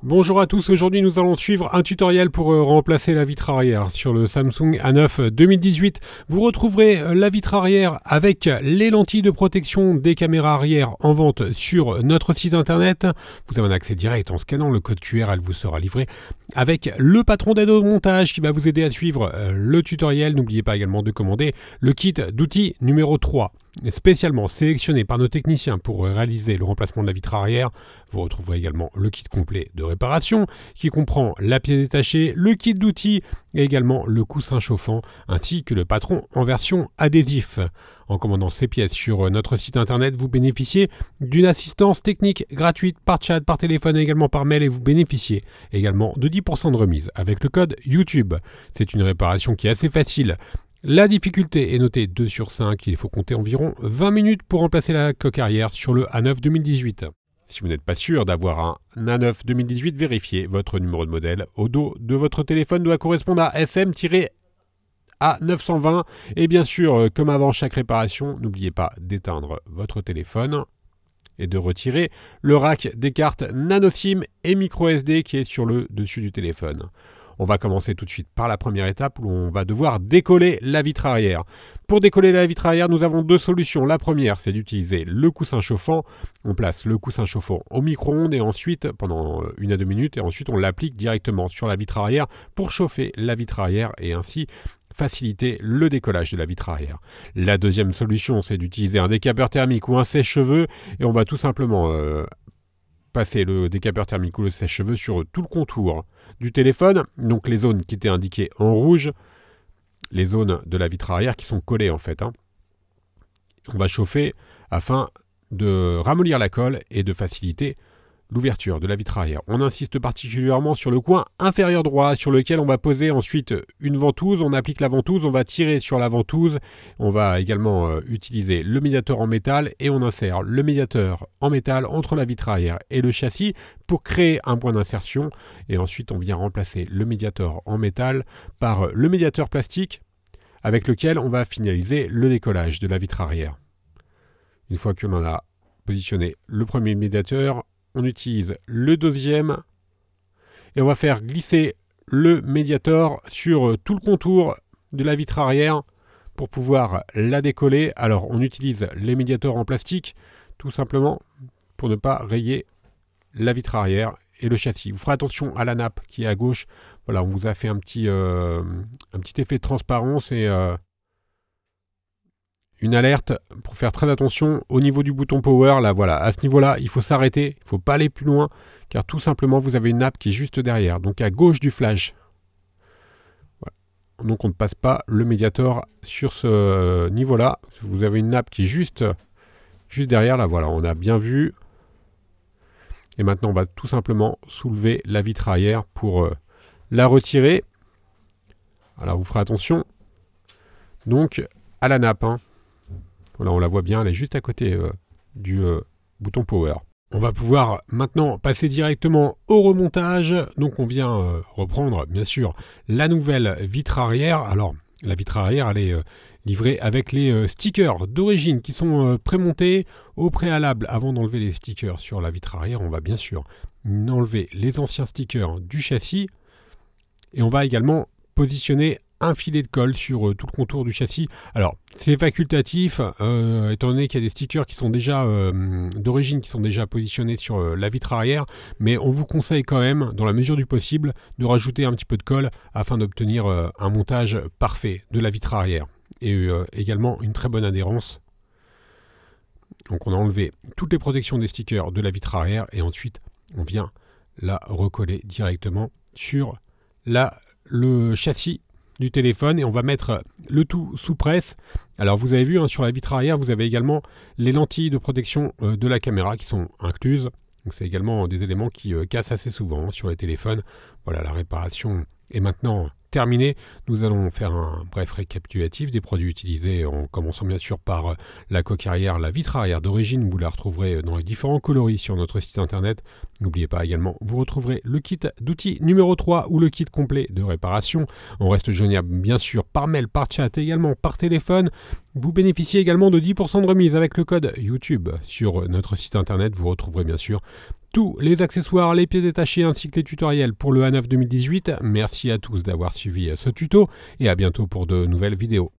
Bonjour à tous, aujourd'hui nous allons suivre un tutoriel pour remplacer la vitre arrière. Sur le Samsung A9 2018, vous retrouverez la vitre arrière avec les lentilles de protection des caméras arrière en vente sur notre site internet. Vous avez un accès direct en scannant le code QR, elle vous sera livrée avec le patron d'aide au montage qui va vous aider à suivre le tutoriel. N'oubliez pas également de commander le kit d'outils numéro 3. Spécialement sélectionné par nos techniciens pour réaliser le remplacement de la vitre arrière. Vous retrouverez également le kit complet de réparation qui comprend la pièce détachée, le kit d'outils et également le coussin chauffant ainsi que le patron en version adhésif. En commandant ces pièces sur notre site internet, vous bénéficiez d'une assistance technique gratuite par chat, par téléphone et également par mail et vous bénéficiez également de 10% de remise avec le code YouTube. C'est une réparation qui est assez facile. La difficulté est notée 2 sur 5, il faut compter environ 20 minutes pour remplacer la coque arrière sur le A9 2018. Si vous n'êtes pas sûr d'avoir un A9 2018, vérifiez votre numéro de modèle. Au dos de votre téléphone doit correspondre à SM-A920. Et bien sûr, comme avant chaque réparation, n'oubliez pas d'éteindre votre téléphone et de retirer le rack des cartes nano SIM et micro SD qui est sur le dessus du téléphone. On va commencer tout de suite par la première étape où on va devoir décoller la vitre arrière. Pour décoller la vitre arrière, nous avons deux solutions. La première, c'est d'utiliser le coussin chauffant. On place le coussin chauffant au micro-ondes et ensuite, pendant 1 à 2 minutes, et ensuite on l'applique directement sur la vitre arrière pour chauffer la vitre arrière et ainsi faciliter le décollage de la vitre arrière. La deuxième solution, c'est d'utiliser un décapeur thermique ou un sèche-cheveux et on va tout simplement passer le décapeur thermique ou le sèche-cheveux sur tout le contour du téléphone, donc les zones qui étaient indiquées en rouge, les zones de la vitre arrière qui sont collées en fait. On va chauffer afin de ramollir la colle et de faciliter l'ouverture de la vitre arrière. On insiste particulièrement sur le coin inférieur droit sur lequel on va poser ensuite une ventouse. On applique la ventouse, on va tirer sur la ventouse. On va également utiliser le médiateur en métal et on insère le médiateur en métal entre la vitre arrière et le châssis pour créer un point d'insertion. Et ensuite, on vient remplacer le médiateur en métal par le médiateur plastique avec lequel on va finaliser le décollage de la vitre arrière. Une fois que l'on a positionné le premier médiateur, on utilise le deuxième et on va faire glisser le médiator sur tout le contour de la vitre arrière pour pouvoir la décoller. Alors on utilise les médiators en plastique tout simplement pour ne pas rayer la vitre arrière et le châssis. Vous ferez attention à la nappe qui est à gauche. Voilà, on vous a fait un petit effet de transparence et une alerte pour faire très attention au niveau du bouton power. Là, voilà, à ce niveau-là, il faut s'arrêter, il ne faut pas aller plus loin, car tout simplement, vous avez une nappe qui est juste derrière, donc à gauche du flash. Voilà. Donc, on ne passe pas le médiator sur ce niveau-là. Vous avez une nappe qui est juste derrière. Là, voilà, on a bien vu. Et maintenant, on va tout simplement soulever la vitre arrière pour la retirer. Alors, vous ferez attention. Donc, à la nappe, Voilà, on la voit bien, elle est juste à côté du bouton power. On va pouvoir maintenant passer directement au remontage. Donc on vient reprendre bien sûr la nouvelle vitre arrière. Alors la vitre arrière elle est livrée avec les stickers d'origine qui sont prémontés au préalable. Avant d'enlever les stickers sur la vitre arrière, on va bien sûr enlever les anciens stickers du châssis. Et on va également positionner un filet de colle sur tout le contour du châssis. Alors, c'est facultatif, étant donné qu'il y a des stickers qui sont déjà d'origine, qui sont déjà positionnés sur la vitre arrière, mais on vous conseille quand même, dans la mesure du possible, de rajouter un petit peu de colle afin d'obtenir un montage parfait de la vitre arrière et également une très bonne adhérence. Donc, on a enlevé toutes les protections des stickers de la vitre arrière et ensuite, on vient la recoller directement sur le châssis du téléphone et on va mettre le tout sous presse. Alors vous avez vu sur la vitre arrière, vous avez également les lentilles de protection de la caméra qui sont incluses. Donc c'est également des éléments qui cassent assez souvent sur les téléphones. Voilà, la réparation est maintenant terminée. Nous allons faire un bref récapitulatif des produits utilisés en commençant bien sûr par la coque arrière, la vitre arrière d'origine. Vous la retrouverez dans les différents coloris sur notre site internet. N'oubliez pas également, vous retrouverez le kit d'outils numéro 3 ou le kit complet de réparation. On reste joignable bien sûr par mail, par chat et également par téléphone. Vous bénéficiez également de 10% de remise avec le code YouTube. Sur notre site internet, vous retrouverez bien sûr tous les accessoires, les pièces détachées ainsi que les tutoriels pour le A9 2018. Merci à tous d'avoir suivi ce tuto et à bientôt pour de nouvelles vidéos.